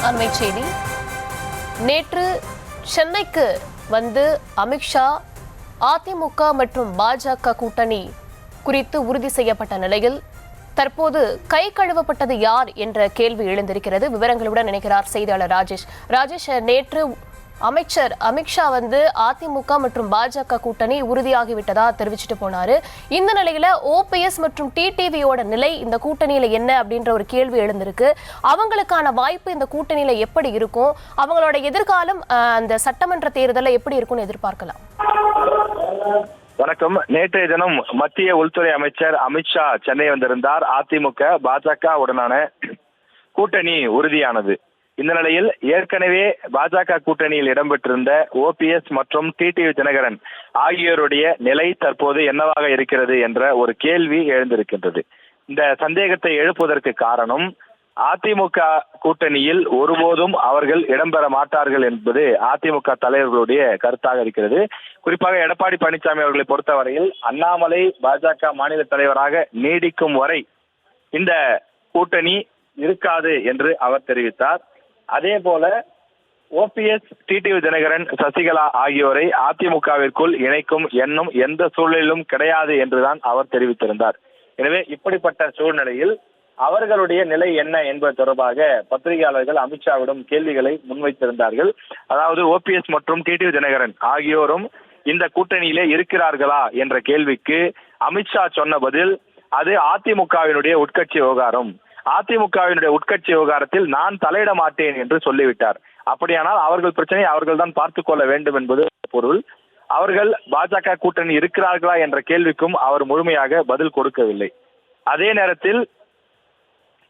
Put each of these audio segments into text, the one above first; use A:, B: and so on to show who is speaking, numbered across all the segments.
A: அண்மை செய்தி. நேற்று சென்னைக்கு வந்து அமித்ஷா அதிமுக மற்றும் பாஜக கூட்டணி குறித்து உறுதி செய்யப்பட்ட நிலையில் தற்போது கை கழுவப்பட்டது யார் என்ற கேள்வி எழுந்திருக்கிறது. விவரங்களுடன் இணைக்கிறார் செய்தியாளர் ராஜேஷ். நேற்று அமைச்சர் அமித்ஷா வந்து அதிமுக மற்றும் பாஜக கூட்டணி உறுதியாகிவிட்டதா தெரிவிச்சுட்டு போனாரு. இந்த நிலையில ஓபிஎஸ் மற்றும் டிடிவியோட நிலை இந்த கூட்டணியில என்ன அப்படின்ற ஒரு கேள்வி எழுந்திருக்கு. அவங்களுக்கான வாய்ப்பு இந்த கூட்டணியில எப்படி இருக்கும், அவங்களோட எதிர்காலம் அந்த சட்டமன்ற தேர்தலில் எப்படி இருக்கும்னு எதிர்பார்க்கலாம்?
B: வணக்கம். நேற்றைய தினம் மத்திய உள்துறை அமைச்சர் அமித்ஷா சென்னை வந்திருந்தார். அதிமுக பாஜக உடனான கூட்டணி உறுதியானது. இந்த நிலையில் ஏற்கனவே பாஜக கூட்டணியில் இடம்பெற்றிருந்த ஓபிஎஸ் மற்றும் டிடிவி தினகரன் ஆகியோருடைய நிலை தற்போது என்னவாக இருக்கிறது என்ற ஒரு கேள்வி எழுந்திருக்கின்றது. இந்த சந்தேகத்தை எழுப்புவதற்கு காரணம், அதிமுக கூட்டணியில் ஒருபோதும் அவர்கள் இடம்பெற மாட்டார்கள் என்பது அதிமுக தலைவர்களுடைய கருத்தாக இருக்கிறது. குறிப்பாக எடப்பாடி பழனிசாமி அவர்களை பொறுத்தவரையில் அண்ணாமலை பாஜக மாநில தலைவராக நீடிக்கும் வரை இந்த கூட்டணி இருக்காது என்று அவர் தெரிவித்தார். அதே போல ஓபிஎஸ், டிடிவி தினகரன், சசிகலா ஆகியோரை அதிமுகவிற்குள் இணைக்கும் எண்ணம் எந்த சூழலிலும் கிடையாது என்றுதான் அவர் தெரிவித்திருந்தார். எனவே இப்படிப்பட்ட சூழ்நிலையில் அவர்களுடைய நிலை என்ன என்பது தொடர்பாக பத்திரிகையாளர்கள் அமித்ஷாவிடம் கேள்விகளை முன்வைத்திருந்தார்கள். அதாவது ஓபிஎஸ் மற்றும் டிடிவி தினகரன் ஆகியோரும் இந்த கூட்டணியிலே இருக்கிறார்களா என்ற கேள்விக்கு அமித்ஷா சொன்ன பதில், அது அதிமுகவினுடைய உட்கட்சி விவகாரம், அதிமுகவினுடைய உட்கட்சி விவகாரத்தில் நான் தலையிட மாட்டேன் என்று சொல்லிவிட்டார். அப்படியானால் அவர்கள் பிரச்சனையை அவர்கள் தான் பார்த்துக் கொள்ள வேண்டும் என்பது பொருள். அவர்கள் பாஜக கூட்டணி இருக்கிறார்களா என்ற கேள்விக்கும் அவர் முழுமையாக பதில் கொடுக்கவில்லை. அதே நேரத்தில்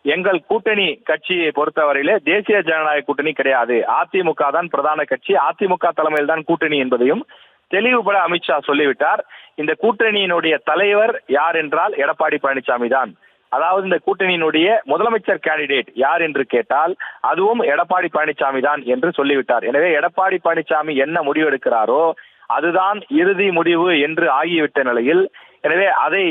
B: எங்கள் கூட்டணி கட்சியை பொறுத்தவரையிலே தேசிய ஜனநாயக கூட்டணி கிடையாது, அதிமுக தான் பிரதான கட்சி, அதிமுக தலைமையில் தான் கூட்டணி என்பதையும் தெளிவுபட அமித்ஷா சொல்லிவிட்டார். இந்த கூட்டணியினுடைய தலைவர் யார் என்றால் எடப்பாடி பழனிசாமி தான். அதாவது இந்த கூட்டணியினுடைய முதலமைச்சர் கேண்டிடேட் யார் என்று கேட்டால் அதுவும் எடப்பாடி பழனிசாமி தான் என்று சொல்லிவிட்டார். எனவே எடப்பாடி பழனிசாமி என்ன முடிவு எடுக்கிறாரோ அதுதான் இறுதி முடிவு என்று ஆகிவிட்ட நிலையில், எனவே அதை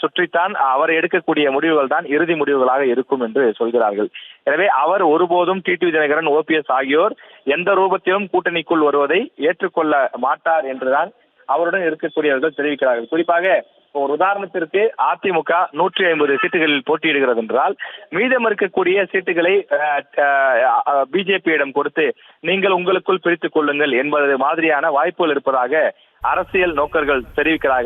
B: சுற்றித்தான் அவர் எடுக்கக்கூடிய முடிவுகள் தான் இறுதி முடிவுகளாக இருக்கும் என்று சொல்கிறார்கள். எனவே அவர் ஒருபோதும் டிடிவி தினகரன், ஓபிஎஸ் ஆகியோர் எந்த ரூபத்திலும் கூட்டணிக்குள் வருவதை ஏற்றுக்கொள்ள மாட்டார் என்றுதான் அவருடன் இருக்கக்கூடியவர்கள் தெரிவிக்கிறார்கள். குறிப்பாக ஒரு உதாரணத்திற்கு அதிமுக 150 சீட்டுகளில் போட்டியிடுகிறது என்றால் மீதம் இருக்கக்கூடிய சீட்டுகளை பிஜேபியிடம் கொடுத்து நீங்கள் உங்களுக்குள் பிரித்துக் கொள்ளுங்கள் என்பது மாதிரியான வாய்ப்புகள் இருப்பதாக அரசியல் நோக்கர்கள் தெரிவிக்கிறார்கள்.